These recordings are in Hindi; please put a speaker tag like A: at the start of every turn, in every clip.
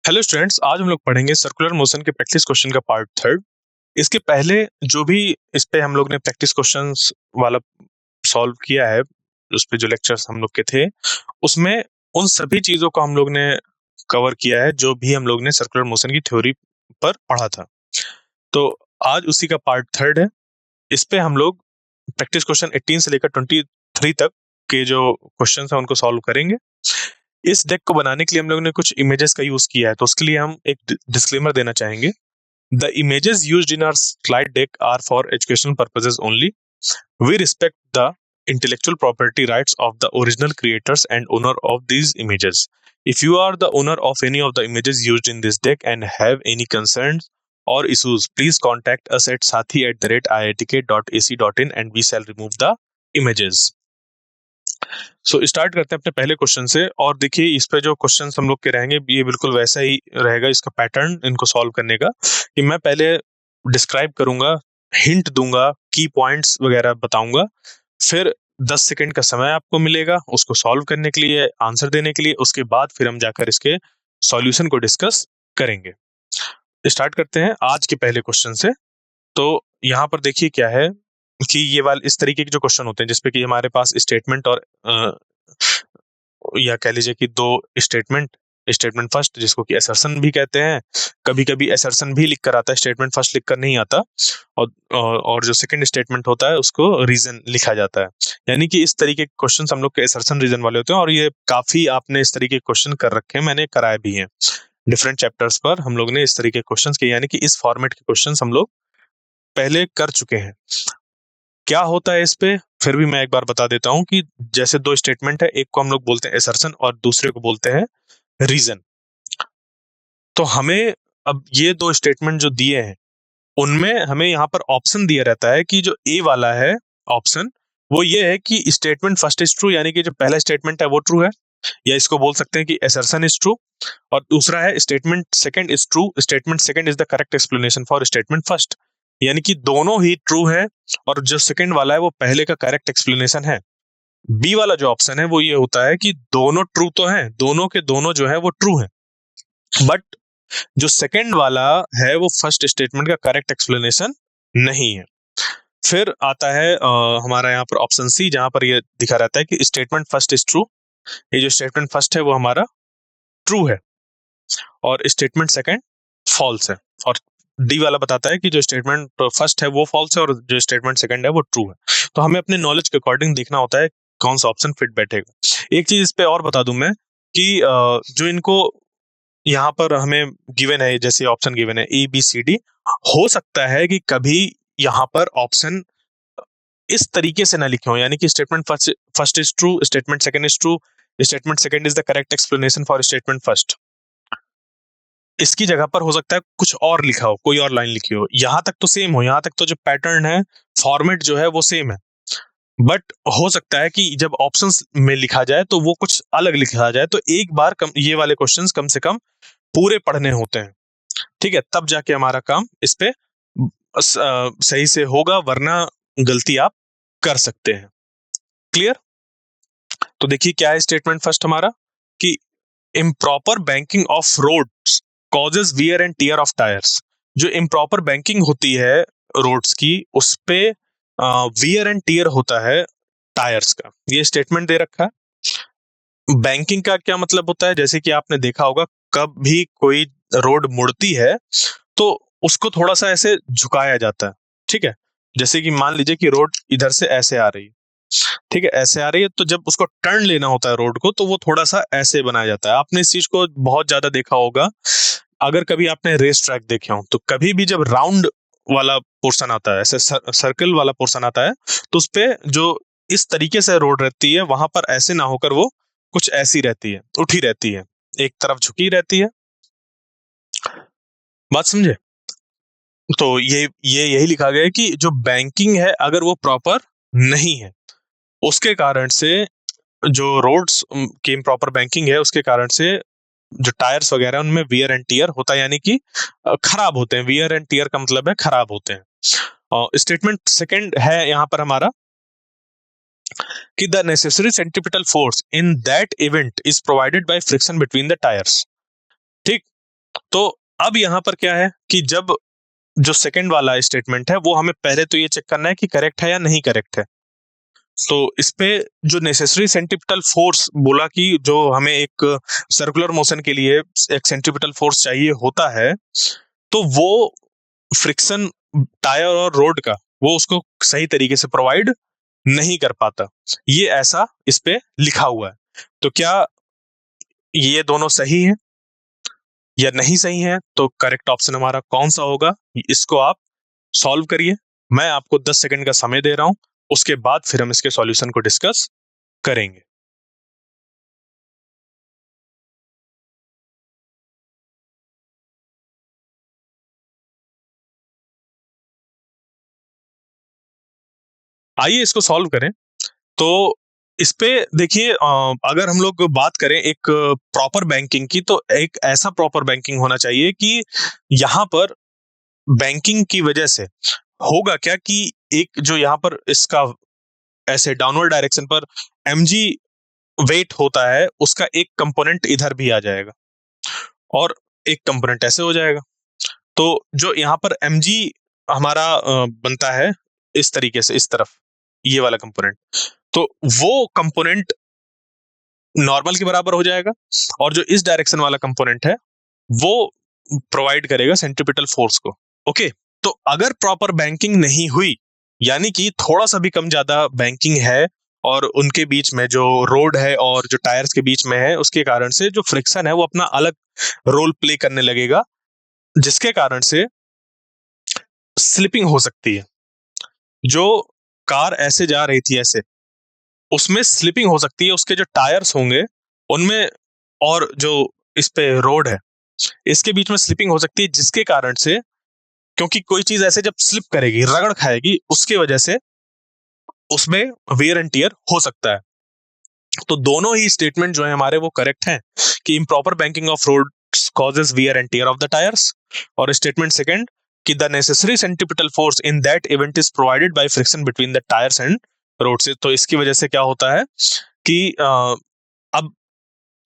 A: हेलो स्टूडेंट्स, आज हम लोग पढ़ेंगे सर्कुलर मोशन के प्रैक्टिस क्वेश्चन का पार्ट थर्ड। इसके पहले जो भी इस पे हम लोग ने प्रैक्टिस क्वेश्चंस वाला सॉल्व किया है, उस पे जो लेक्चर्स हम लोग के थे, उसमें उन सभी चीजों को हम लोग ने कवर किया है जो भी हम लोग ने सर्कुलर मोशन की थ्योरी पर पढ़ा था। तो आज उसी का पार्ट थर्ड है। इस पे हम लोग प्रैक्टिस क्वेश्चन 18 से लेकर 23 तक के जो क्वेश्चन है उनको सॉल्व करेंगे। इस डेक को बनाने के लिए हम लोग ने कुछ इमेजेस का यूज किया है, तो उसके लिए हम एक डिस्क्लेमर देना चाहेंगे। The images used in our slide deck are for educational purposes only. We respect the intellectual property rights of the original creators and owner of these images. If you are the owner of any of the images used in this deck and have any concerns or issues, please contact us at sathi@iitk.ac.in and we shall remove the images. Start करते हैं अपने पहले क्वेश्चन से। और देखिए, इस पे जो क्वेश्चन हम लोग के रहेंगे ये बिल्कुल वैसा ही रहेगा, इसका पैटर्न इनको सॉल्व करने का, कि मैं पहले डिस्क्राइब करूंगा, हिंट दूंगा, की पॉइंट्स वगैरह बताऊंगा, फिर 10 सेकंड का समय आपको मिलेगा उसको सॉल्व करने के लिए, आंसर देने के लिए। उसके बाद फिर हम जाकर इसके सॉल्यूशन को डिस्कस करेंगे। स्टार्ट करते हैं आज के पहले क्वेश्चन से। तो यहाँ पर देखिए क्या है कि ये वाले इस तरीके के जो क्वेश्चन होते हैं जिसपे कि हमारे पास स्टेटमेंट और या कह लीजिए कि दो स्टेटमेंट, स्टेटमेंट फर्स्ट जिसको कि असर्शन भी कहते हैं, कभी कभी असर्शन भी लिख कर आता है, स्टेटमेंट फर्स्ट लिख कर नहीं आता। और जो सेकंड स्टेटमेंट होता है उसको रीजन लिखा जाता है। यानी कि इस तरीके के क्वेश्चन हम लोग के असर्शन रीजन वाले होते हैं, और ये काफी आपने इस तरीके के क्वेश्चन कर रखे हैं, मैंने कराए भी हैं डिफरेंट चैप्टर्स पर। हम लोग ने इस तरीके के क्वेश्चन किए, यानी कि इस फॉर्मेट के क्वेश्चन हम लोग पहले कर चुके हैं। क्या होता है इस पे फिर भी मैं एक बार बता देता हूं कि जैसे दो स्टेटमेंट है, एक को हम लोग बोलते हैं असर्शन और दूसरे को बोलते हैं रीजन। तो हमें अब ये दो स्टेटमेंट जो दिए हैं उनमें हमें यहाँ पर ऑप्शन दिया रहता है कि जो ए वाला है ऑप्शन, वो ये है कि स्टेटमेंट फर्स्ट इज ट्रू, यानी कि जो पहला स्टेटमेंट है वो ट्रू है, या इसको बोल सकते हैं कि असर्शन इज ट्रू। और दूसरा है statement second is true, statement second is the correct explanation for statement first, यानी कि दोनों ही ट्रू है और जो सेकंड वाला है वो पहले का करेक्ट एक्सप्लेनेशन है। बी वाला जो ऑप्शन है वो ये होता है कि दोनों ट्रू तो हैं, दोनों के दोनों जो है वो ट्रू है, बट जो सेकंड वाला है वो फर्स्ट स्टेटमेंट का करेक्ट एक्सप्लेनेशन नहीं है। फिर आता है हमारा यहाँ पर ऑप्शन सी, जहां पर ये दिखा रहता है कि स्टेटमेंट फर्स्ट इज ट्रू, ये जो स्टेटमेंट फर्स्ट है वो हमारा ट्रू है और स्टेटमेंट सेकंड फॉल्स है। और डी वाला बताता है कि जो स्टेटमेंट फर्स्ट है वो फॉल्स है और जो स्टेटमेंट सेकंड है वो ट्रू है। तो हमें अपने नॉलेज के अकॉर्डिंग देखना होता है कौन सा ऑप्शन फिट बैठेगा। एक चीज इस पे और बता दूं मैं कि जो इनको यहाँ पर हमें गिवन है, जैसे ऑप्शन गिवन है ए बी सी डी, हो सकता है कि कभी यहाँ पर ऑप्शन इस तरीके से ना लिखे हो, यानी कि statement first is true, statement second is true, statement second is the correct explanation for statement first. इसकी जगह पर हो सकता है कुछ और लिखा हो, कोई और लाइन लिखी हो, यहां तक तो सेम हो, यहां तक तो जो पैटर्न है, फॉर्मेट जो है वो सेम है, बट हो सकता है कि जब ऑप्शंस में लिखा जाए तो वो कुछ अलग लिखा जाए। तो एक बार ये वाले क्वेश्चंस कम से कम पूरे पढ़ने होते हैं, ठीक है, तब जाके हमारा काम इस पे सही से होगा, वरना गलती आप कर सकते हैं। क्लियर? तो देखिए क्या है स्टेटमेंट फर्स्ट हमारा, कि improper banking of roads causes wear and tear of tyres. जो इम्प्रॉपर बैंकिंग होती है रोड्स की, उस पे वियर एंड टियर होता है टायर्स का, ये स्टेटमेंट दे रखा है। बैंकिंग का क्या मतलब होता है, जैसे कि आपने देखा होगा कब भी कोई रोड मुड़ती है तो उसको थोड़ा सा ऐसे झुकाया जाता है, ठीक है। जैसे कि मान लीजिए कि रोड इधर से ऐसे आ रही है, ठीक है, ऐसे आ रही है, तो जब उसको टर्न लेना होता है रोड को तो वो थोड़ा सा ऐसे बनाया जाता है। आपने इस चीज को बहुत ज्यादा देखा होगा, अगर कभी आपने रेस ट्रैक देखे हो तो कभी भी जब राउंड वाला पोर्शन आता है, ऐसे सर्कल वाला पोर्शन आता है, तो उस पे जो इस तरीके से रोड रहती है वहां पर ऐसे ना होकर वो कुछ ऐसी रहती है, उठी रहती है, एक तरफ झुकी रहती है। बात समझे? तो ये यही लिखा गया है कि जो बैंकिंग है अगर वो प्रॉपर नहीं है, उसके कारण से जो रोड्स की इम्प्रॉपर बैंकिंग है उसके कारण से जो टायर्स वगैरह उनमें वियर एंड टियर होता है, यानी कि खराब होते हैं। वियर एंड टियर का मतलब है खराब होते हैं। स्टेटमेंट सेकंड है यहाँ पर हमारा कि the necessary centripetal force in that event is provided by friction between the tyres. ठीक, तो अब यहां पर क्या है कि जब जो सेकंड वाला स्टेटमेंट है वो हमें पहले तो ये चेक करना है कि करेक्ट है या नहीं करेक्ट है। तो इस पे जो नेसेसरी सेंट्रीपिटल फोर्स बोला कि जो हमें एक सर्कुलर मोशन के लिए एक सेंट्रीपिटल फोर्स चाहिए होता है, तो वो फ्रिक्शन टायर और रोड का वो उसको सही तरीके से प्रोवाइड नहीं कर पाता। ये ऐसा इस पे लिखा हुआ है। तो क्या ये दोनों सही है या नहीं सही है? तो करेक्ट ऑप्शन हमारा कौन सा होगा, इसको आप सॉल्व करिए। मैं आपको 10 सेकंड का समय दे रहा हूं, उसके बाद फिर हम इसके सॉल्यूशन को डिस्कस करेंगे। आइए इसको सॉल्व करें। तो इस पे देखिए, अगर हम लोग बात करें एक प्रॉपर बैंकिंग की, तो एक ऐसा प्रॉपर बैंकिंग होना चाहिए कि यहाँ पर बैंकिंग की वजह से होगा क्या कि एक जो यहाँ पर इसका ऐसे डाउनवर्ड डायरेक्शन पर mg वेट होता है, उसका एक कंपोनेंट इधर भी आ जाएगा और एक कंपोनेंट ऐसे हो जाएगा। तो जो यहाँ पर mg हमारा बनता है इस तरीके से, इस तरफ ये वाला कंपोनेंट, तो वो कंपोनेंट नॉर्मल के बराबर हो जाएगा और जो इस डायरेक्शन वाला कंपोनेंट है वो प्रोवाइड करेगा सेंट्रीपिटल फोर्स को। ओके, तो अगर प्रॉपर बैंकिंग नहीं हुई, यानी कि थोड़ा सा भी कम ज्यादा बैंकिंग है और उनके बीच में जो रोड है और जो टायर्स के बीच में है, उसके कारण से जो फ्रिक्शन है वो अपना अलग रोल प्ले करने लगेगा, जिसके कारण से स्लिपिंग हो सकती है। जो कार ऐसे जा रही थी ऐसे, उसमें स्लिपिंग हो सकती है, उसके जो टायर्स होंगे उनमें और जो इस पे रोड है इसके बीच में स्लिपिंग हो सकती है, जिसके कारण से, क्योंकि कोई चीज ऐसे जब स्लिप करेगी, रगड़ खाएगी, उसकी वजह से उसमें वेयर एंड टियर हो सकता है। तो दोनों ही स्टेटमेंट जो है हमारे वो करेक्ट हैं कि improper banking of road causes wear and tear of the tires, और स्टेटमेंट सेकंड कि the necessary centripetal force in that event is provided by friction between the tires and road से। तो इसकी वजह से क्या होता है कि अब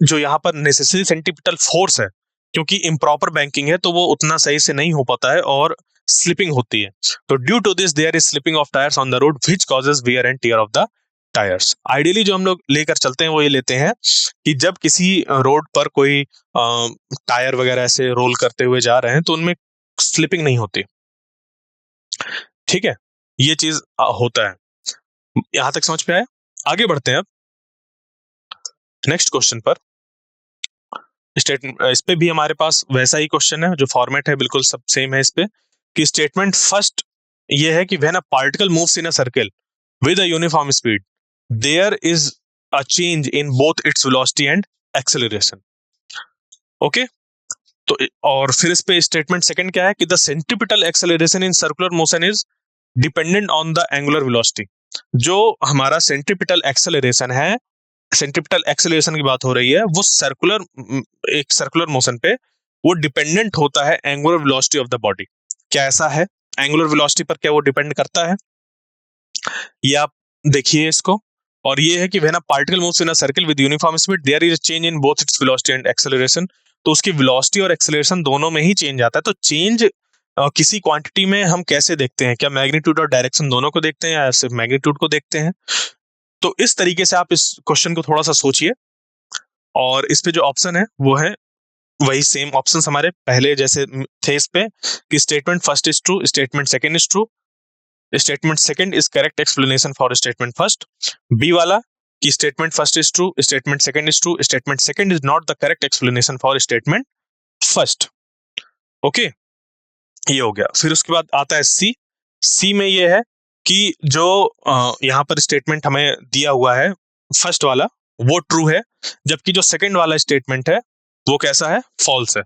A: जो यहाँ पर नेसेसरी सेंट्रीपिटल फोर्स है, क्योंकि इम्प्रॉपर बैंकिंग है तो वो उतना सही से नहीं हो पाता है और स्लिपिंग होती है। तो due to this there is slipping of tyres on the road which causes wear and tear of the tyres. Ideally जो हम लोग लेकर चलते हैं वो ये लेते हैं कि जब किसी रोड पर कोई टायर वगैरह ऐसे रोल करते हुए जा रहे हैं तो उनमें स्लिपिंग नहीं होती। ठीक है, ये चीज होता है। यहां तक समझ में आया? आगे बढ़ते हैं अब नेक्स्ट क्वेश्चन पर। स्टेट इस पे भी हमारे पास वैसा ही क्वेश्चन है, जो फॉर्मेट है बिल्कुल सब सेम है इस पे, कि स्टेटमेंट फर्स्ट ये है कि when a particle moves in a circle with a uniform speed there is a change in both its velocity and acceleration. Okay, तो और फिर इस पे स्टेटमेंट सेकंड क्या है कि the centripetal acceleration in circular motion is dependent on the angular velocity. जो हमारा सेंट्रीपिटल एक्सेलरेशन है, सेंट्रीपिटल एक्सेलरेशन की बात हो रही है, वो सर्कुलर, एक सर्कुलर मोशन पे वो डिपेंडेंट होता है angular velocity of the body. क्या ऐसा है? एंगुलर वेलोसिटी पर क्या वो डिपेंड करता है? ये आप देखिए इसको। और ये है कि when a particle moves in a circle with uniform speed there is a change in both its velocity and acceleration. तो उसकी वेलोसिटी और एक्सेलरेशन दोनों में ही चेंज आता है। तो चेंज किसी क्वांटिटी में हम कैसे देखते हैं? क्या मैग्नीट्यूड और डायरेक्शन दोनों को देखते हैं या सिर्फ मैग्नीट्यूड को देखते हैं? तो इस तरीके से आप इस क्वेश्चन को थोड़ा सा सोचिए। और इस पे जो ऑप्शन है वो है वही सेम ऑप्शंस हमारे पहले जैसे थे इस पे, कि statement first is true, statement second is true, statement second is correct explanation for statement first. B वाला कि statement first is true, statement second is true, statement second is not the correct explanation for statement first. Okay, ये हो गया। फिर उसके बाद आता है सी। सी में ये है कि जो यहाँ पर स्टेटमेंट हमें दिया हुआ है फर्स्ट वाला वो ट्रू है, जबकि जो सेकंड वाला स्टेटमेंट है वो कैसा है? फॉल्स है।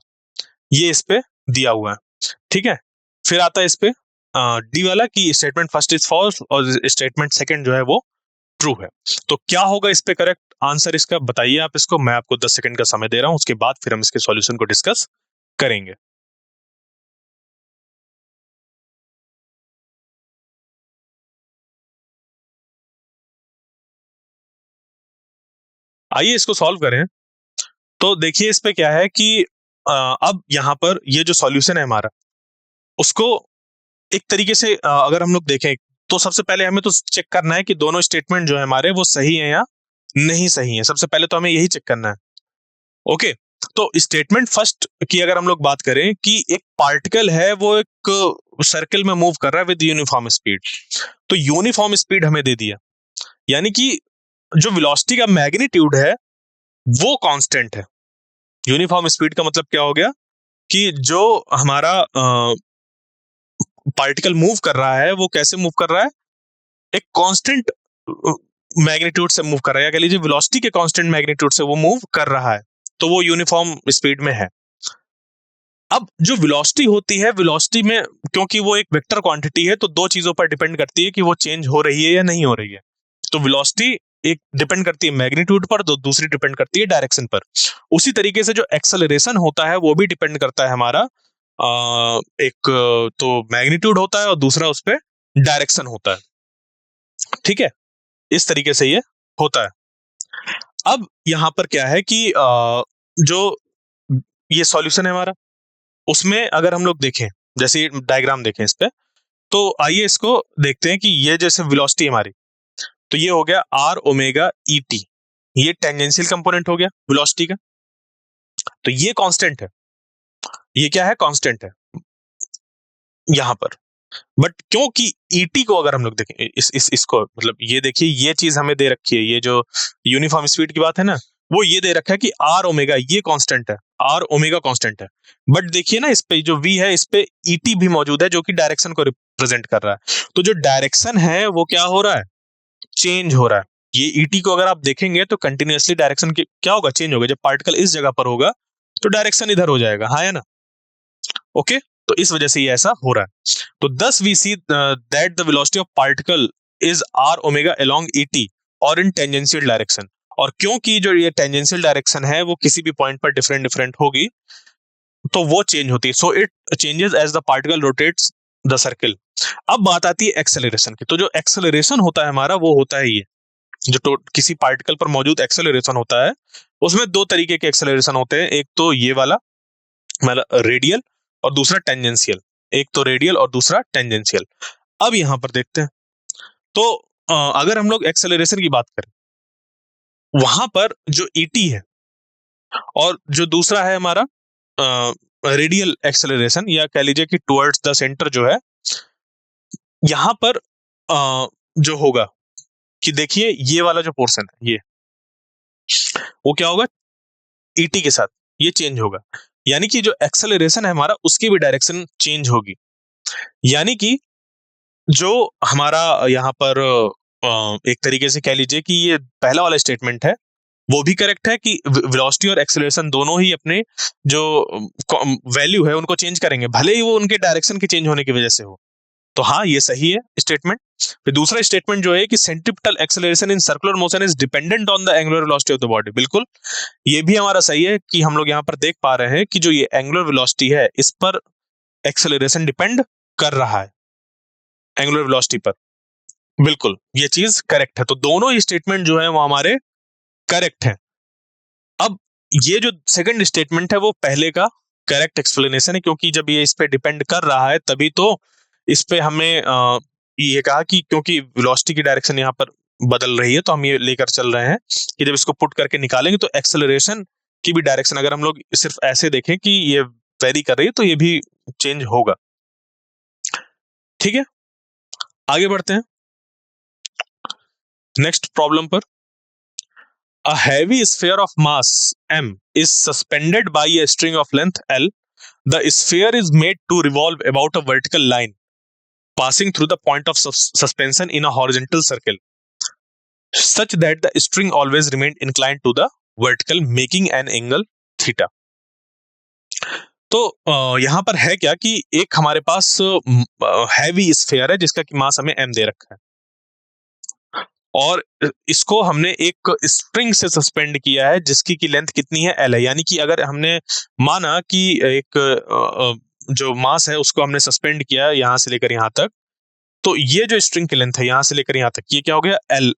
A: ये इस पे दिया हुआ है। ठीक है, फिर आता है इस पे डी वाला कि स्टेटमेंट फर्स्ट इज फॉल्स और स्टेटमेंट सेकंड जो है वो ट्रू है। तो क्या होगा इस पे करेक्ट आंसर इसका? बताइए आप इसको। मैं आपको 10 सेकंड का समय दे रहा हूं, उसके बाद फिर हम इसके सॉल्यूशन को डिस्कस करेंगे। आइए इसको सॉल्व करें। तो देखिए इस पे क्या है कि अब यहाँ पर ये जो सॉल्यूशन है हमारा, उसको एक तरीके से अगर हम लोग देखें तो सबसे पहले हमें तो चेक करना है कि दोनों स्टेटमेंट जो है हमारे वो सही है या नहीं सही है। सबसे पहले तो हमें यही चेक करना है। ओके, तो स्टेटमेंट फर्स्ट की अगर हम लोग बात करें कि एक पार्टिकल है वो एक सर्कल में मूव कर रहा है विद यूनिफॉर्म स्पीड, तो यूनिफॉर्म स्पीड हमें दे दिया, यानी कि जो वेलोसिटी का मैग्नीट्यूड है वो कांस्टेंट है। यूनिफॉर्म स्पीड का मतलब क्या हो गया कि जो हमारा पार्टिकल मूव कर रहा है वो कैसे मूव कर रहा है, एक कांस्टेंट मैग्नीट्यूड से मूव कर रहा है, या कह लीजिए वेलोसिटी के कांस्टेंट मैग्नीट्यूड से वो मूव कर रहा है, तो वो यूनिफॉर्म स्पीड में है। अब जो वेलोसिटी होती है, वेलोसिटी में क्योंकि वो एक वेक्टर क्वांटिटी है तो दो चीजों पर डिपेंड करती है कि वो चेंज हो रही है या नहीं हो रही है। तो वेलोसिटी एक डिपेंड करती है मैग्नीट्यूड पर, तो दूसरी डिपेंड करती है डायरेक्शन पर। उसी तरीके से जो एक्सेलरेशन होता है वो भी डिपेंड करता है हमारा एक तो मैग्नीट्यूड होता है और दूसरा उस पर डायरेक्शन होता है। ठीक है, इस तरीके से ये होता है। अब यहां पर क्या है कि जो ये सॉल्यूशन है हमारा, उसमें अगर हम लोग देखें, जैसे डायग्राम देखें इस पे, तो आइए इसको देखते हैं कि ये जैसे वेलोसिटी हमारी, तो ये हो गया आर ओमेगा ई टी, ये टेंजेंशियल कंपोनेंट हो गया वेलोसिटी का, तो ये कांस्टेंट है, ये क्या है, कांस्टेंट है यहां पर। बट क्योंकि ईटी को अगर हम लोग देखें इसको, मतलब ये देखिए ये चीज हमें दे रखी है, ये जो यूनिफॉर्म स्पीड की बात है ना, वो ये दे रखा है कि आर ओमेगा ये कांस्टेंट है, आर ओमेगा कांस्टेंट है। बट देखिए ना, इस पे जो वी है इस पे ईटी भी मौजूद है जो कि डायरेक्शन को रिप्रेजेंट कर रहा है। तो जो डायरेक्शन है वो क्या हो रहा है, चेंज हो रहा है। ये ईटी को अगर आप देखेंगे तो कंटिन्यूअसली डायरेक्शन क्या होगा, चेंज होगा। जब पार्टिकल इस जगह पर होगा तो डायरेक्शन इधर हो जाएगा, हाँ या ना। ओके, तो इस वजह से ये ऐसा हो रहा है। तो thus we see that the velocity of particle is r omega along et और इन टेंजेंशियल डायरेक्शन। और क्योंकि जो ये टेंजेंशियल डायरेक्शन है वो किसी भी पॉइंट पर डिफरेंट डिफरेंट होगी, तो वो चेंज होती है। So it changes as the particle rotates the circle. अब बात आती है एक्सेलरेशन की। तो जो एक्सेलरेशन होता है हमारा वो होता है ये, जो किसी पार्टिकल पर मौजूद एक्सेलरेशन होता है, उसमें दो तरीके के एक्सेलरेशन होते हैं। एक तो ये वाला मतलब रेडियल, और दूसरा टेंजेंशियल। एक तो रेडियल और दूसरा टेंजेंशियल। अब यहां पर देखते हैं, तो अगर हम लोग एक्सेलरेशन की बात करें, वहां पर जो ईटी है और जो दूसरा है हमारा रेडियल एक्सेलरेशन, या कह लीजिए कि टुवर्ड्स द सेंटर जो है, यहां पर जो होगा कि देखिए ये वाला जो पोर्शन है ये, वो क्या होगा, ईटी के साथ ये चेंज होगा। यानी कि जो एक्सेलरेशन है हमारा उसकी भी डायरेक्शन चेंज होगी। यानी कि जो हमारा यहाँ पर एक तरीके से कह लीजिए कि ये पहला वाला स्टेटमेंट है वो भी करेक्ट है कि वेलोसिटी और एक्सेलरेशन दोनों ही अपने जो वैल्यू है उनको चेंज करेंगे, भले ही वो उनके डायरेक्शन के चेंज होने की वजह से हो। तो हाँ, ये सही है स्टेटमेंट। फिर दूसरा स्टेटमेंट जो है कि centripetal acceleration in circular motion is dependent on the angular velocity of the body. बिल्कुल, ये भी हमारा सही है कि हम लोग यहाँ पर देख पा रहे हैं कि जो ये एंगुलर वेलोसिटी है इस पर एक्सेलरेशन डिपेंड कर रहा है, एंगुलर वेलोसिटी पर। बिल्कुल, ये चीज करेक्ट है। तो दोनों ही स्टेटमेंट जो है वो हमारे करेक्ट हैं। अब ये जो सेकंड स्टेटमेंट है वो पहले का करेक्ट एक्सप्लेनेशन है, क्योंकि जब ये इस पे डिपेंड कर रहा है तभी तो इस पे हमें ये कहा कि क्योंकि वेलोसिटी की डायरेक्शन यहाँ पर बदल रही है तो हम ये लेकर चल रहे हैं कि जब इसको पुट करके निकालेंगे तो एक्सेलरेशन की भी डायरेक्शन अगर हम लोग सिर्फ ऐसे देखें कि ये वेरी कर रही है तो ये भी चेंज होगा। ठीक है, आगे बढ़ते हैं नेक्स्ट प्रॉब्लम पर। A heavy sphere of mass m is suspended by a string of length L. The sphere is made to revolve about a vertical line passing through the point of suspension in a horizontal circle, such that the string always remained inclined to the vertical, making an angle theta. तो यहाँ पर है क्या कि एक हमारे पास हैवी स्फीयर है जिसका कि मास हमें m दे रखा है, और इसको हमने एक स्प्रिंग से सस्पेंड किया है जिसकी की लेंथ कितनी है, एल है। यानी कि अगर हमने माना कि एक जो मास है उसको हमने सस्पेंड किया यहां से लेकर यहां तक, तो ये जो स्ट्रिंग की लेंथ है यहां से लेकर यहां तक, ये क्या हो गया, एल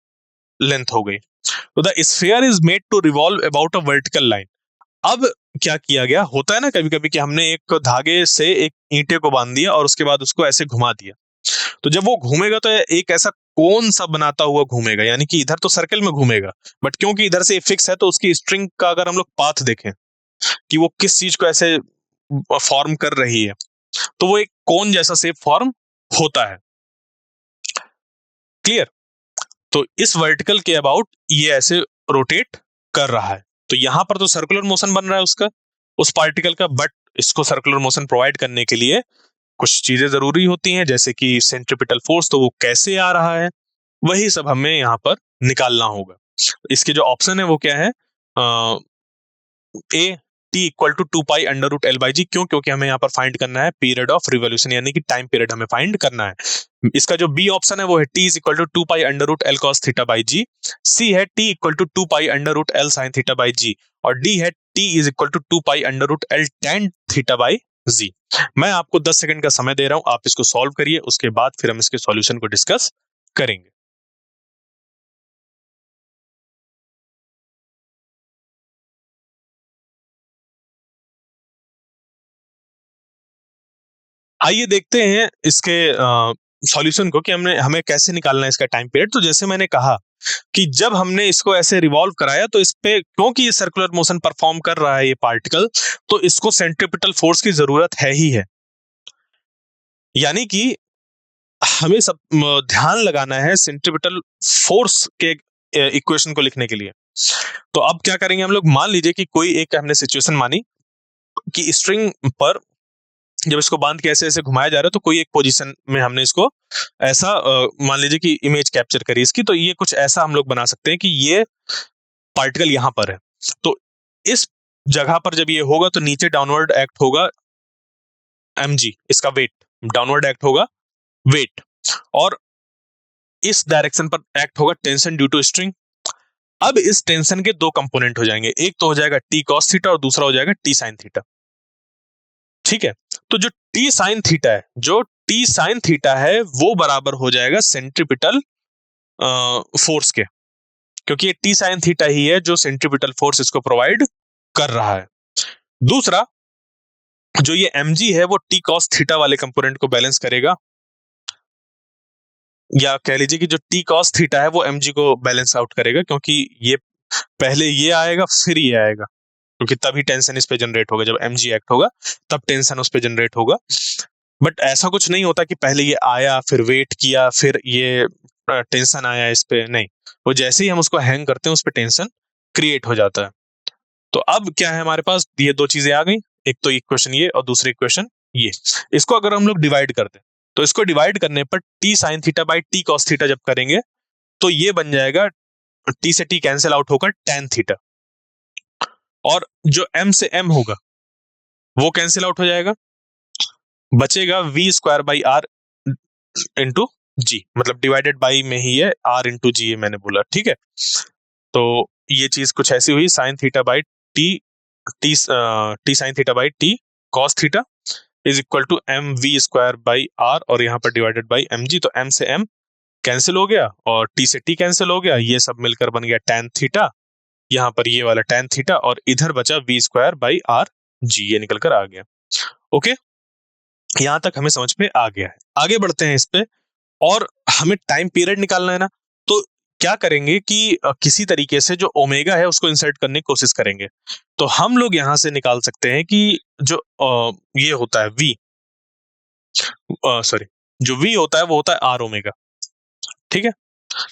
A: लेंथ हो गई। तो the sphere is made to revolve about a vertical line. अब क्या किया गया, होता है ना कभी कभी कि हमने एक धागे से एक ईंटे को बांध दिया और उसके बाद उसको ऐसे घुमा दिया, तो जब वो घूमेगा तो एक ऐसा कोन सा बनाता हुआ घूमेगा, यानी कि इधर तो सर्कल में घूमेगा, बट क्योंकि इधर से फिक्स है तो उसकी स्ट्रिंग का अगर हम लोग पाथ देखें कि वो किस चीज को ऐसे फॉर्म कर रही है, तो वो एक कोन जैसा शेप फॉर्म होता है। क्लियर? तो इस वर्टिकल के अबाउट ये ऐसे रोटेट कर रहा है, तो यहां पर तो सर्कुलर मोशन बन रहा है उसका, उस पार्टिकल का, बट इसको सर्कुलर मोशन प्रोवाइड करने के लिए कुछ चीजें जरूरी होती हैं, जैसे कि सेंट्रिपिटल फोर्स, तो वो कैसे आ रहा है, वही सब हमें यहाँ पर निकालना होगा। इसके जो ऑप्शन है वो क्या है, a T equal to 2 pi under root L/G। क्यों? क्योंकि हमें यहाँ पर फाइंड करना है पीरियड ऑफ रिवोल्यूशन, यानी कि टाइम पीरियड हमें फाइंड करना है। इसका जो बी ऑप्शन है वो है T is equal to 2 pi under root L cos theta by G, C है T equal to 2 pi under root L sin theta by G, और डी है T is equal to 2 pi under root L tan theta by G. मैं आपको 10 सेकंड का समय दे रहा हूं, आप इसको सॉल्व करिए, उसके बाद फिर हम इसके सॉल्यूशन को डिस्कस करेंगे। आइए देखते हैं इसके सॉल्यूशन को कि हमने हमें कैसे निकालना है इसका टाइम पीरियड। तो जैसे मैंने कहा कि जब हमने इसको ऐसे रिवॉल्व कराया तो इस पे, क्योंकि ये सर्कुलर मोशन परफॉर्म कर रहा है ये पार्टिकल, तो इसको सेंट्रिपिटल फोर्स की जरूरत है ही है। यानी कि हमें सब ध्यान लगाना है सेंट्रिपिटल फोर्स के इक्वेशन को लिखने के लिए। तो अब क्या करेंगे हम लोग, मान लीजिए कि कोई एक हमने सिचुएशन मानी कि स्ट्रिंग पर जब इसको बांध के ऐसे ऐसे घुमाया जा रहा है, तो कोई एक पोजीशन में हमने इसको ऐसा मान लीजिए कि इमेज कैप्चर करी इसकी, तो ये कुछ ऐसा हम लोग बना सकते हैं कि ये पार्टिकल यहां पर है, तो इस जगह पर जब ये होगा तो नीचे डाउनवर्ड एक्ट होगा mg, इसका वेट डाउनवर्ड एक्ट होगा वेट, और इस डायरेक्शन पर एक्ट होगा टेंशन ड्यू टू स्ट्रिंग। अब इस टेंशन के दो कंपोनेंट हो जाएंगे, एक तो हो जाएगा टी कॉस थीटा और दूसरा हो जाएगा टी साइन थीटा। ठीक है, तो जो टी साइन थीटा है, जो टी साइन थीटा है वो बराबर हो जाएगा सेंट्रिपिटल फोर्स के, क्योंकि ये टी साइन थीटा ही है जो सेंट्रिपिटल फोर्स इसको प्रोवाइड कर रहा है। दूसरा, जो ये mg है वो टी कॉस थीटा वाले कंपोनेंट को बैलेंस करेगा, या कह लीजिए कि जो टी कॉस थीटा है वो mg को बैलेंस आउट करेगा, क्योंकि ये पहले ये आएगा फिर ये आएगा, क्योंकि तभी टेंशन इस पे जनरेट होगा, जब mg एक्ट होगा तब टेंशन उस पे जनरेट होगा। बट ऐसा कुछ नहीं होता कि पहले ये आया फिर वेट किया फिर ये टेंशन आया इस पे, नहीं, वो जैसे ही हम उसको हैंग करते हैं उस पे टेंशन क्रिएट हो जाता है। तो अब क्या है हमारे पास, ये दो चीजें आ गई, एक तो इक्वेशन ये और दूसरी इक्वेशन ये। इसको अगर हम लोग डिवाइड करते हैं तो इसको डिवाइड करने पर T sine theta by T cos theta जब करेंगे तो ये बन जाएगा, टी से टी कैंसिल आउट होकर टेन थीटा, और जो एम से एम होगा वो कैंसिल आउट हो जाएगा, बचेगा V square by R into G, मतलब डिवाइडेड बाई में ही है, आर इंटू जी है मैंने बोला। ठीक है, तो ये चीज कुछ ऐसी हुई, sine theta by T T T sine theta by T cos theta is equal to M V square by R, और यहाँ पर डिवाइडेड बाई एम जी, तो एम से एम कैंसिल हो गया और टी से टी कैंसिल हो गया, ये सब मिलकर बन गया tan थीटा, यहाँ पर ये वाला tan थीटा, और इधर बचा V square by R G, ये निकल कर आ गया। ओके, यहां तक हमें समझ में आ गया है। आगे बढ़ते हैं इस पे, और हमें टाइम पीरियड निकालना है ना, तो क्या करेंगे कि किसी तरीके से जो ओमेगा है उसको इंसर्ट करने की कोशिश करेंगे। तो हम लोग यहां से निकाल सकते हैं कि जो ये होता है वी, सॉरी, जो वी होता है वो होता है आर ओमेगा। ठीक है,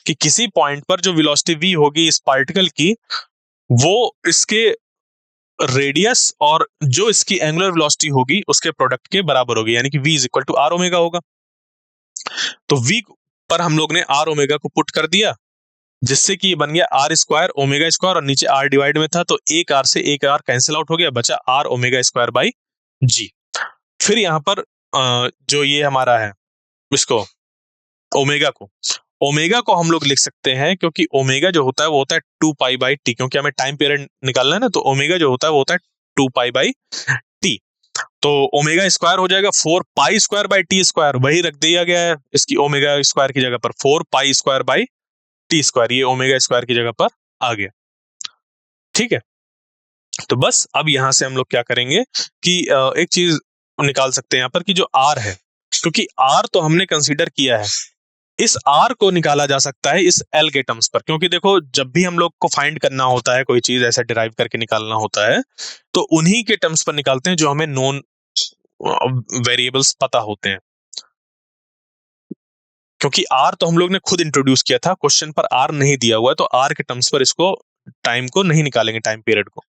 A: कि किसी पॉइंट पर जो वेलोसिटी वी होगी इस पार्टिकल की, वो इसके रेडियस और जो इसकी एंगुलर वेलोसिटी होगी उसके प्रोडक्ट के बराबर होगी, यानी कि v is equal to R omega होगा। तो v पर हम लोग ने आर ओमेगा को पुट कर दिया, जिससे कि ये बन गया आर स्क्वायर ओमेगा स्क्वायर, और नीचे आर डिवाइड में था तो एक आर से एक आर कैंसिल आउट हो गया, बचा आर ओमेगा स्क्वायर बाई जी। फिर यहाँ पर जो ये हमारा है इसको ओमेगा को हम लोग लिख सकते हैं, क्योंकि ओमेगा जो होता है वो होता है 2 पाई बाई टी, क्योंकि हमें टाइम पीरियड निकालना है ना, तो ओमेगा जो होता है वो होता है 2 पाई बाई टी। तो ओमेगा स्क्वायर हो जाएगा 4 pi square by T square, वही रख दिया गया है इसकी ओमेगा स्क्वायर की जगह पर, 4 pi square by T square, ये ओमेगा स्क्वायर की जगह पर आ गया। ठीक है, तो बस अब यहां से हम लोग क्या करेंगे कि एक चीज निकाल सकते हैं यहाँ पर कि जो आर है, क्योंकि आर तो हमने कंसीडर किया है, इस आर को निकाला जा सकता है इस एल के टर्म्स पर, क्योंकि देखो जब भी हम लोग को फाइंड करना होता है कोई चीज ऐसे डिराइव करके निकालना होता है तो उन्हीं के टर्म्स पर निकालते हैं जो हमें नोन वेरिएबल्स पता होते हैं। क्योंकि आर तो हम लोग ने खुद इंट्रोड्यूस किया था, क्वेश्चन पर आर नहीं दिया हुआ है, तो आर के टर्म्स पर इसको टाइम को नहीं निकालेंगे, टाइम पीरियड को।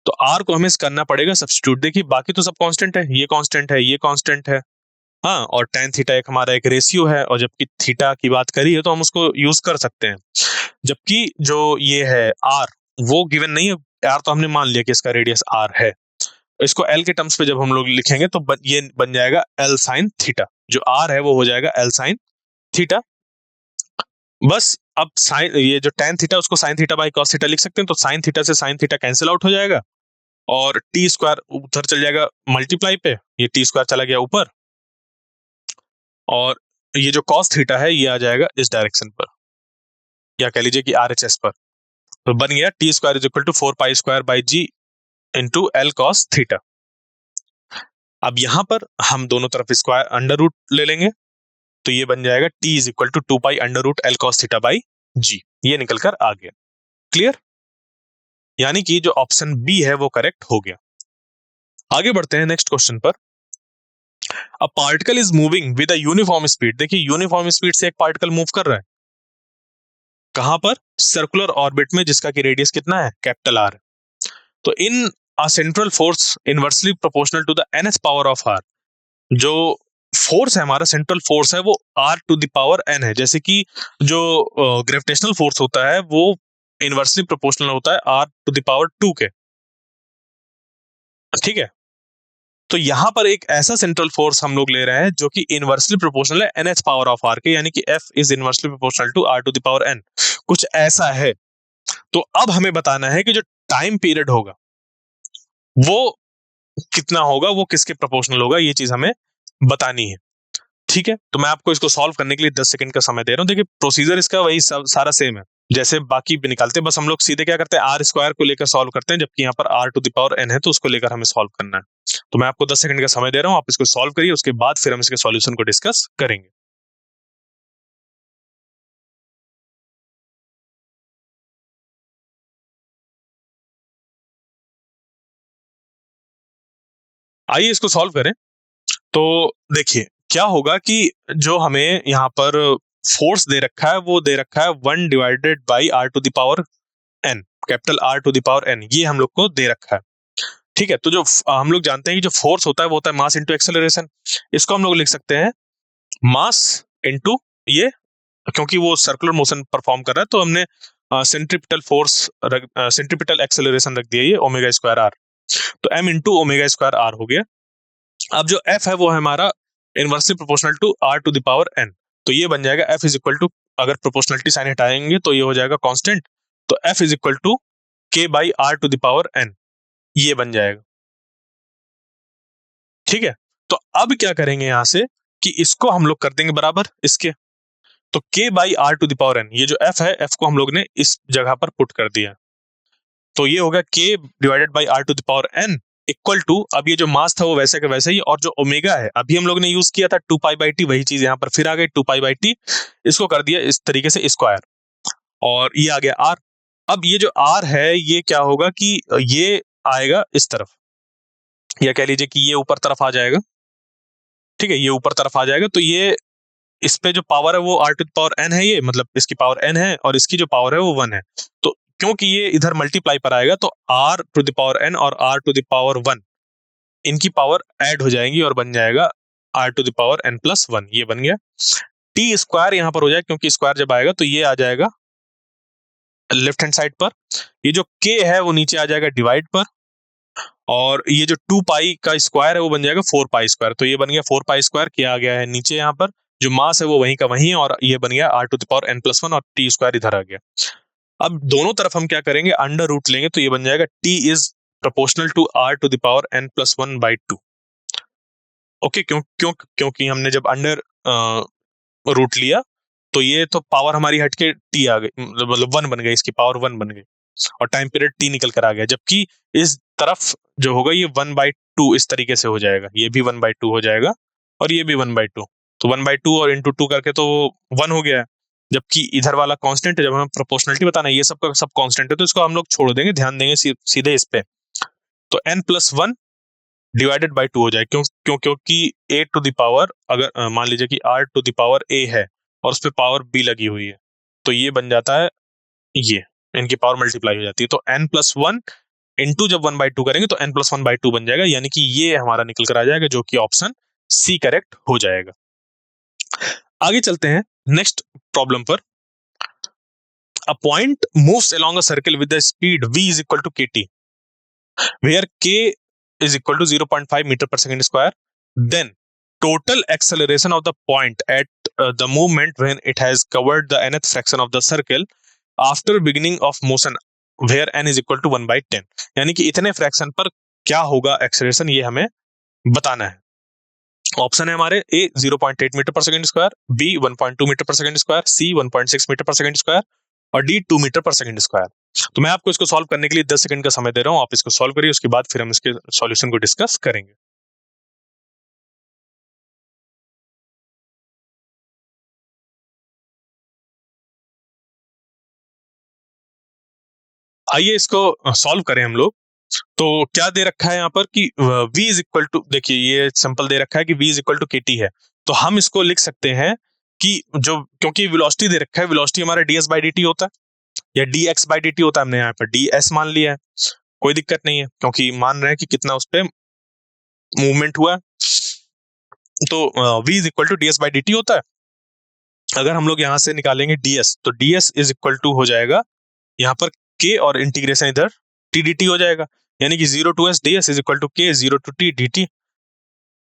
A: तो आर को हमें करना पड़ेगा सब्स्टिट्यूट। देखिए बाकी तो सब कांस्टेंट है, ये कांस्टेंट है, ये कांस्टेंट है, हाँ, और टेन थीटा एक हमारा एक रेशियो है, और जबकि थीटा की बात करी है तो हम उसको यूज कर सकते हैं। जबकि जो ये है आर, वो गिवन नहीं है, आर तो हमने मान लिया कि इसका रेडियस आर है। इसको एल के टर्म्स पे जब हम लोग लिखेंगे तो ये बन जाएगा एल साइन थीटा, जो आर है वो हो जाएगा एल साइन थीटा। बस अब साइन, ये जो टेन थीटा उसको sign theta by cos theta लिख सकते हैं, तो साइन थीटा से साइन थीटा कैंसिल आउट हो जाएगा और टी स्क्वायर उधर चल जाएगा मल्टीप्लाई पे, ये टी स्क्वायर चला गया ऊपर, और ये जो कॉस थीटा है ये आ जाएगा इस डायरेक्शन पर, या कह लीजिए कि आरएचएस पर। तो बन गया T square is equal to 4 pi square by G into L cos theta. अब यहां पर हम दोनों तरफ स्क्वायर अंडर रूट ले लेंगे, तो ये बन जाएगा T is equal to 2 pi under root L cos theta by G, ये निकल कर आ गया। क्लियर? यानी कि जो ऑप्शन बी है वो करेक्ट हो गया। आगे बढ़ते हैं नेक्स्ट क्वेश्चन पर। A particle is moving with a uniform speed. देखिए यूनिफॉर्म स्पीड से एक पार्टिकल मूव कर रहा है, कहां पर? सर्कुलर ऑर्बिट में, जिसका की रेडियस कितना है? Capital R. तो in a central force inversely proportional to the nth power of R, जो फोर्स है हमारा, सेंट्रल फोर्स है वो R to the power N है। जैसे कि जो ग्रेविटेशनल फोर्स होता है वो इनवर्सली प्रोपोर्शनल होता है आर टू द पावर 2 के, ठीक है। तो यहां पर एक ऐसा सेंट्रल फोर्स हम लोग ले रहे हैं जो कि इनवर्सली प्रोपोर्शनल है एनएच पावर ऑफ आर के, यानी कि F is inversely proportional to R to the power N, कुछ ऐसा है। तो अब हमें बताना है कि जो टाइम पीरियड होगा वो कितना होगा, वो किसके प्रोपोर्शनल होगा, ये चीज हमें बतानी है। ठीक है, तो मैं आपको इसको सॉल्व करने के लिए 10 सेकंड का समय दे रहा हूं। देखिए प्रोसीजर इसका वही सारा सेम है जैसे बाकी भी निकालते हैं, बस हम लोग सीधे क्या करते हैं, आर स्क्वायर को लेकर सॉल्व करते हैं, जबकि यहाँ पर R to the power N है तो उसको लेकर हमें सॉल्व करना है। तो मैं आपको 10 सेकंड का समय दे रहा हूँ, आप इसको सॉल्व करिए, उसके बाद फिर हम इसके सॉल्यूशन को डिस्कस करेंगे। आइए इसको सॉल्व करें। तो देखिए क्या होगा कि जो हमें यहाँ पर फोर्स दे रखा है वो दे रखा है 1 divided by R to the power N, capital R to the power N, ये हम लोग को दे रखा है। ठीक है, तो जो हम लोग जानते हैं कि जो फोर्स होता है वो होता है मास इंटू एक्सेलरेशन। इसको हम लोग लिख सकते हैं मास इंटू ये, क्योंकि वो सर्कुलर मोशन परफॉर्म कर रहा है तो हमने सेंट्रीपिटल फोर्स, सेंट्रीपिटल एक्सेलरेशन रख दिया, ये ओमेगा स्क्वायर आर, तो M into omega square R हो गया। अब जो एफ है वो है हमारा inversely proportional to R to the power N, तो ये बन जाएगा एफ इज इक्वल टू, अगर प्रोपोर्शनलिटी साइन हटाएंगे तो ये हो जाएगा कांस्टेंट, तो F is equal to K by R to the power N, ये बन जाएगा। ठीक है, तो अब क्या करेंगे यहां से कि इसको हम लोग कर देंगे बराबर इसके, तो K by R to the power N, ये जो एफ है एफ को हम लोग ने इस जगह पर पुट कर दिया, तो ये होगा K divided by R to the power N equal to, अब ये जो मास था वो वैसे का वैसे ही, और जो ओमेगा है अभी हम लोग ने यूज किया था 2 पाई बाई टी, वही चीज यहाँ पर फिर आ गई 2 पाई बाई टी, इसको कर दिया इस तरीके से स्क्वायर, और ये आ गया आर। अब ये जो आर है ये क्या होगा कि ये आएगा इस तरफ, या कह लीजिए कि ये ऊपर तरफ आ जाएगा। ठीक है, ये ऊपर तरफ आ जाएगा, तो ये इस पे जो पावर है वो R to the power N है, ये मतलब इसकी पावर एन है और इसकी जो पावर है वो 1 है, तो क्योंकि ये इधर मल्टीप्लाई पर आएगा तो R to the power N और आर टू द पावर 1 इनकी पावर ऐड हो जाएंगी और बन जाएगा R to the power N plus 1, ये बन गया। टी स्क्वायर यहां पर हो जाएगा, क्योंकि स्क्वायर जब आएगा तो ये आ जाएगा लेफ्ट हैंड साइड पर, ये जो के है वो नीचे आ जाएगा डिवाइड पर, और ये जो 2 पाई का स्क्वायर है वो बन जाएगा 4 पाई स्क्वायर, तो ये बन गया 4 पाई स्क्वायर, किया गया है नीचे यहाँ पर, जो मास है वो वहीं का वहीं है, और ये बन गया R to the power N plus 1, और टी स्क्वायर इधर आ गया। अब दोनों तरफ हम क्या करेंगे, अंडर रूट लेंगे, तो ये बन जाएगा T is proportional to R to the power N plus 1 by 2। Okay, क्यों क्यों क्योंकि हमने जब अंडर रूट लिया तो ये तो पावर हमारी हटके टी आ गई, मतलब 1 बन गई, इसकी पावर 1 बन गई। और टाइम पीरियड t निकल कर आ गया, जबकि इस तरफ जो होगा ये 1/2 इस तरीके से हो जाएगा, ये भी 1/2 हो जाएगा और ये भी 1/2, तो 1/2 और इंटू 2 करके तो 1 हो गया है। जबकि इधर वाला कांस्टेंट है, जब हमें प्रोपोर्शनलिटी बताना है, ये सब का सब कांस्टेंट है, तो इसको हम लोग छोड़ देंगे, ध्यान देंगे सीधे इस पे, तो n+1 डिवाइडेड बाई 2 हो जाए, क्योंकि a टू द पावर, अगर मान लीजिए कि r to the power a है और उस पे पावर b लगी हुई है, तो ये बन जाता है, ये इनकी पावर मल्टीप्लाई हो जाती है, तो n+1 इंटू जब 1/2 करेंगे तो n+1/2 बन जाएगा, यानी कि ये हमारा निकल कर आ जाएगा, जो कि ऑप्शन सी करेक्ट हो जाएगा। आगे चलते हैं नेक्स्ट प्रॉब्लम पर। A point moves along a circle with the speed v is equal to kt, where k is equal to 0.5 meter per second square. Then total acceleration of the point at the movement when it has covered the nth fraction of the circle after beginning of motion, where n is equal to 1/10. यानी कि इतने फ्रैक्शन पर क्या होगा एक्सेलरेशन, ये हमें बताना है। ऑप्शन है हमारे, ए 0.8 मीटर पर सेकंड स्क्वायर, बी 1.2 मीटर पर सेकंड स्क्वायर, सी 1.6 मीटर पर सेकंड स्क्वायर और डी 2 मीटर पर सेकंड स्क्वायर। तो मैं आपको इसको सॉल्व करने के लिए 10 सेकंड का समय दे रहा हूं, आप इसको सॉल्व करिए, उसके बाद फिर हम इसके सॉल्यूशन को डिस्कस करेंगे। आइए इसको सॉल्व करें हम लोग। तो क्या दे रखा है यहाँ पर कि v इज इक्वल टू, देखिए ये सिंपल दे रखा है कि v is equal to kt है, तो हम इसको लिख सकते हैं कि जो, क्योंकि वेलोसिटी दे रखा है, वेलोसिटी हमारा ds बाई dt होता है या dx बाई dt होता है, हमने यहाँ पर ds मान लिया है, कोई दिक्कत नहीं है, क्योंकि मान रहे हैं कि कितना उस पर मूवमेंट हुआ, तो v is equal to ds by dt होता है। अगर हम लोग यहाँ से निकालेंगे ds, तो ds इज इक्वल टू हो जाएगा यहाँ पर k और इंटीग्रेशन इधर t dt हो जाएगा, यानी कि 0 to s ds is equal to k 0 to t dt।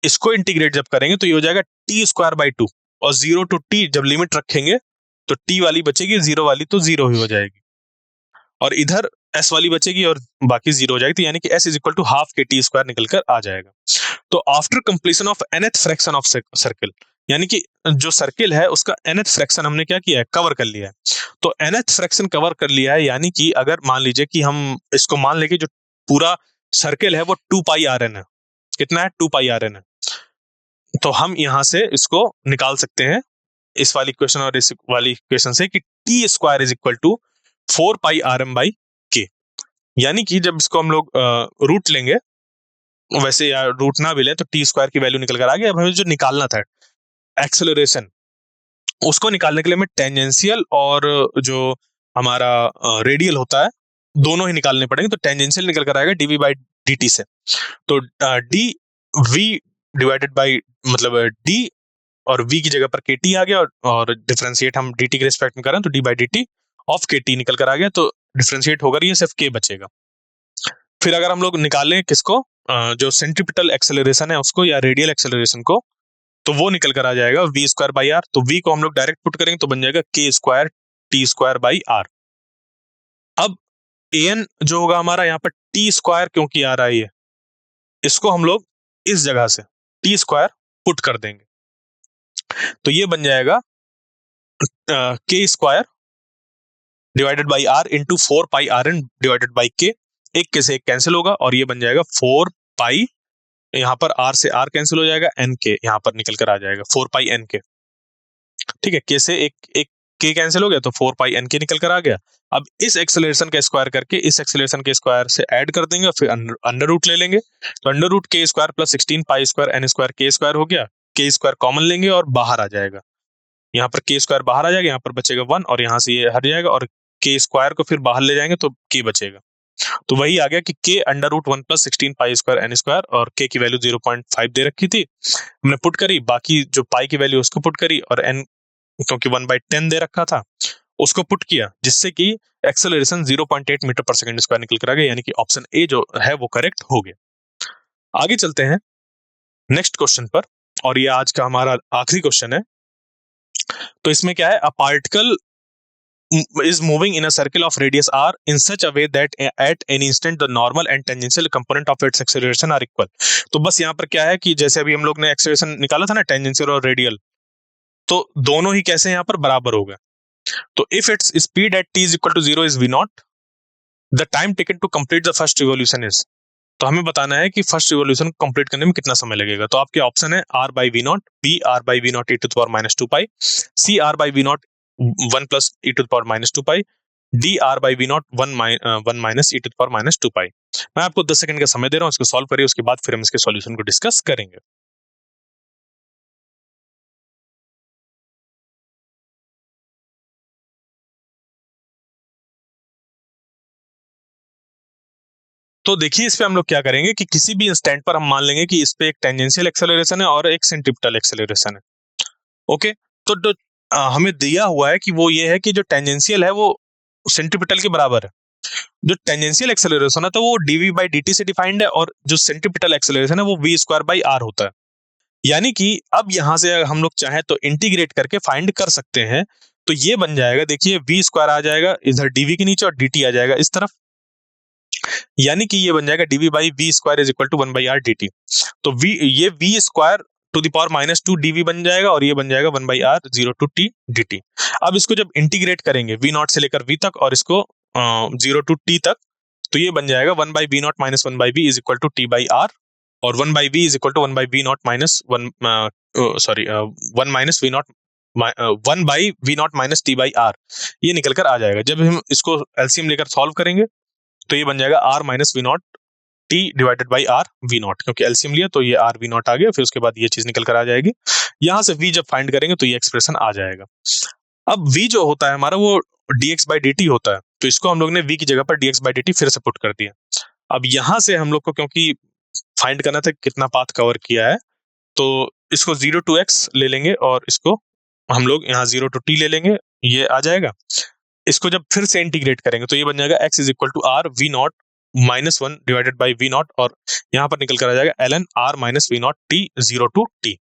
A: इसको इंटीग्रेट जब करेंगे तो ये हो जाएगा t²/2, और 0 to t जब लिमिट रखेंगे तो t वाली बचेगी, 0 वाली तो 0 ही हो जाएगी, और इधर s वाली बचेगी और बाकी 0 हो जाएगी, तो यानी कि s is equal to half kt² निकल कर आ जाएगा। तो after completion of nth fraction of circle, यानी कि जो सर्किल है उसका nth फ्रैक्शन हमने क्या किया है, कवर कर लिया है। तो nth फ्रैक्शन कवर कर लिया है, यानी कि अगर मान लीजिए कि हम इसको मान लें कि जो पूरा सर्किल है वो 2πrn है, कितना है, 2πrn है, तो हम यहां से इसको निकाल सकते हैं, इस वाली इक्वेशन और इस वाली इक्वेशन से, कि t² is equal to 4πrm/k, यानी कि जब इसको हम लोग रूट लेंगे, वैसे या रूट ना भी लें तो t² की वैल्यू निकल कर आ गई। अब हमें जो निकालना था एक्सेलरेशन, उसको निकालने के लिए हमें टेंजेंशियल और जो हमारा रेडियल होता है दोनों ही निकालने पड़ेंगे, तो टेंजेंशियल निकल कर आएगा dv बाई dt से, तो dv डिवाइडेड बाई, मतलब d और v की जगह पर kt आ गया, और डिफरेंशिएट हम dt के रिस्पेक्ट में करें तो d by dt of kt निकल कर आ गया, तो डिफरेंशिएट होकर ये सिर्फ k बचेगा। फिर अगर हम लोग निकालें किसको, जो सेंट्रीपिटल एक्सेलरेशन है उसको या रेडियल एक्सेलरेशन को, तो वो निकल कर आ जाएगा v²/r, तो v को हम लोग डायरेक्ट पुट करेंगे तो बन जाएगा k² t²/r। अब an जो होगा हमारा यहाँ पर t² क्योंकि आ रहा है, ये इसको हम लोग इस जगह से t² पुट कर देंगे, तो ये बन जाएगा k² divided by r into 4πrn divided by k, एक के से एक कैंसिल होगा और ये बन जाएगा 4π, यहाँ पर r से r कैंसिल हो जाएगा, n k यहाँ पर निकल कर आ जाएगा 4πn k, ठीक है, k से एक k कैंसिल हो गया तो 4πn k निकल कर आ गया। अब इस एक्सेलरेशन का स्क्वायर करके इस एक्सेलरेशन के स्क्वायर से ऐड कर देंगे और फिर अंडर रूट ले लेंगे, तो under root k² plus 16π² n² k² हो गया, k² कॉमन लेंगे और बाहर आ जाएगा, यहाँ पर k² बाहर आ जाएगा, यहाँ पर बचेगा 1 और यहाँ से ये हट जाएगा, और k² को फिर बाहर ले जाएंगे तो k बचेगा, तो वही आ गया कि k under root 1 plus 16π² n², और k की वैल्यू 0.5 दे रखी थी, हमने पुट करी, बाकी जो पाई की वैल्यू उसको पुट करी, और n क्योंकि 1/10 दे रखा था उसको पुट किया, जिससे कि एक्सेलरेशन 0.8 मीटर पर सेकंड स्क्वायर निकल कर आ गया, यानी कि ऑप्शन ए जो है वो करेक्ट हो गया। आगे चलते हैं नेक्स्ट क्वेश्चन पर, और ये आज का हमारा आखिरी क्वेश्चन है। तो इसमें क्या है, a particle is moving in a circle of radius r in such a way that at any instant the normal and tangential component of its acceleration are equal। तो बस यहाँ पर क्या है कि जैसे अभी हम लोग ने एक्सेलरेशन निकाला था ना, टेंजेंशियल और रेडियल, तो दोनों ही कैसे यहाँ पर बराबर हो गए। तो if its speed at t is equal to 0 is v0, the time taken to complete the first revolution is, तो हमें बताना है कि फर्स्ट रिवॉल्यूशन को कंप्लीट करने में कितना समय लगेगा। तो आपके ऑप्शन है R by V naught, B R by V naught E to the power minus two pi, C R by V naught one plus E to the power minus two pi, D R by V naught one minus E to the power minus two pi. मैं आपको 10 सेकंड का समय दे रहा हूँ, इसको सॉल्व करिए, उसके बाद फिर हम इसके सॉल्यूशन को डिस्कस करेंगे। तो देखिए इस पे हम लोग क्या करेंगे कि किसी भी इंस्टेंट पर हम मान लेंगे कि इस पे एक टेंजेंशियल एक्सेलरेशन है और एक सेंट्रीपिटल एक्सेलरेशन है। ओके, तो हमें दिया हुआ है कि वो ये है कि जो टेंजेंशियल है वो सेंट्रीपिटल के बराबर है। जो टेंजेंशियल एक्सेलरेशन है तो वो dv बाई dt से डिफाइंड है, और जो सेंट्रीपिटल एक्सेलरेशन है वो v स्क्वायर बाई r होता है। यानी कि अब यहां से हम लोग चाहे तो इंटीग्रेट करके फाइंड कर सकते हैं। तो ये बन जाएगा, देखिए v स्क्वायर आ जाएगा इधर dv के नीचे और dt आ जाएगा इस तरफ, यानी कि ये बन जाएगा dv by V square is equal to one by R dt। तो v, ये v square to the power minus two dv बन जाएगा और ये बन जाएगा one by R zero to T dt। अब इसको जब इंटीग्रेट करेंगे v नॉट से लेकर v तक और इसको जीरो टू टी तक, तो ये बन जाएगा one by V naught minus one by V is equal to T by R, और one by V is equal to one by V naught minus one, sorry one minus V naught, one by V naught minus T by R, ये निकल कर आ जाएगा। जब हम इसको एलसीएम लेकर सॉल्व करेंगे तो ये बन जाएगा R minus V naught T divided by R V naught, क्योंकि एलसीएम लिया तो ये आर वी नॉट आ गया, फिर उसके बाद ये चीज निकल कर आ जाएगी। यहां से v जब फाइंड करेंगे तो ये एक्सप्रेशन आ जाएगा। अब v जो होता है हमारा वो dx बाई dt होता है, तो इसको हम लोग ने v की जगह पर dx बाई dt फिर से पुट कर दिया। अब यहां से हम लोग को क्योंकि फाइंड करना था कितना पाथ कवर किया है, तो इसको 0 टू x ले लेंगे और इसको हम लोग यहाँ 0 टू t ले लेंगे, ये आ जाएगा। इसको जब फिर से इंटीग्रेट करेंगे तो ये बन जाएगा x is equal to R V naught minus one divided by V naught, और यहाँ पर निकल कर आ जाएगा L N R minus V naught T zero to T.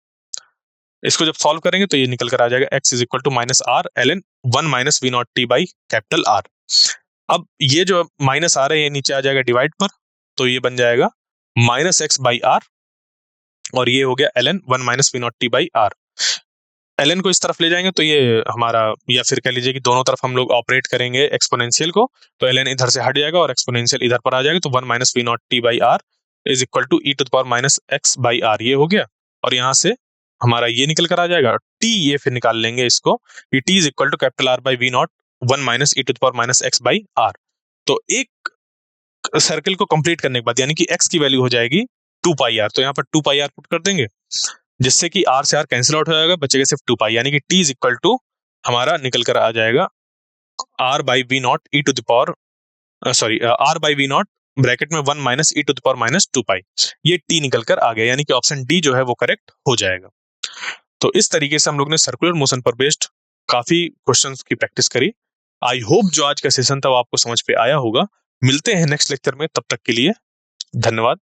A: इसको जब सॉल्व करेंगे तो ये निकल कर आ जाएगा x is equal to minus R L N one minus V naught T by capital R. अब ये जो माइनस आ रहा है ये नीचे आ जाएगा डिवाइड पर, तो ये बन जाएगा माइनस एक्स बाई आर, और ये हो गया L N one minus V naught T by R. L N को इस तरफ ले जाएंगे तो ये हमारा, या फिर कह लीजिए कि दोनों तरफ हम लोग ऑपरेट करेंगे एक्सपोनेंशियल को, तो एल एन इधर से हट जाएगा और एक्सपोनेंशियल इधर पर आ जाएगा, तो one minus V naught T by R is equal to E to the power minus X by R, ये हो गया। और यहाँ से हमारा ये निकल कर आ जाएगा टी, ये फिर निकाल लेंगे इसको, ये T is equal to capital R by V naught one minus E to the power minus X by R. तो एक सर्कल को कंप्लीट करने के बाद यानी कि x की वैल्यू हो जाएगी टू पाई आर, तो यहाँ पर टू पाई आर पुट कर देंगे, जिससे कि r से r कैंसिल आउट हो जाएगा, बचेगा सिर्फ टू पाई, यानी कि t इज इक्वल टू हमारा निकल कर आ जाएगा r by V naught E to the power, sorry r by V naught bracket में one minus E to the power minus two pi, ये t निकल कर आ गया, यानी कि ऑप्शन डी जो है वो करेक्ट हो जाएगा। तो इस तरीके से हम लोग ने सर्कुलर मोशन पर बेस्ड काफी क्वेश्चंस की प्रैक्टिस करी। आई होप जो आज का सेशन था वो आपको समझ पे आया होगा। मिलते हैं नेक्स्ट लेक्चर में, तब तक के लिए धन्यवाद।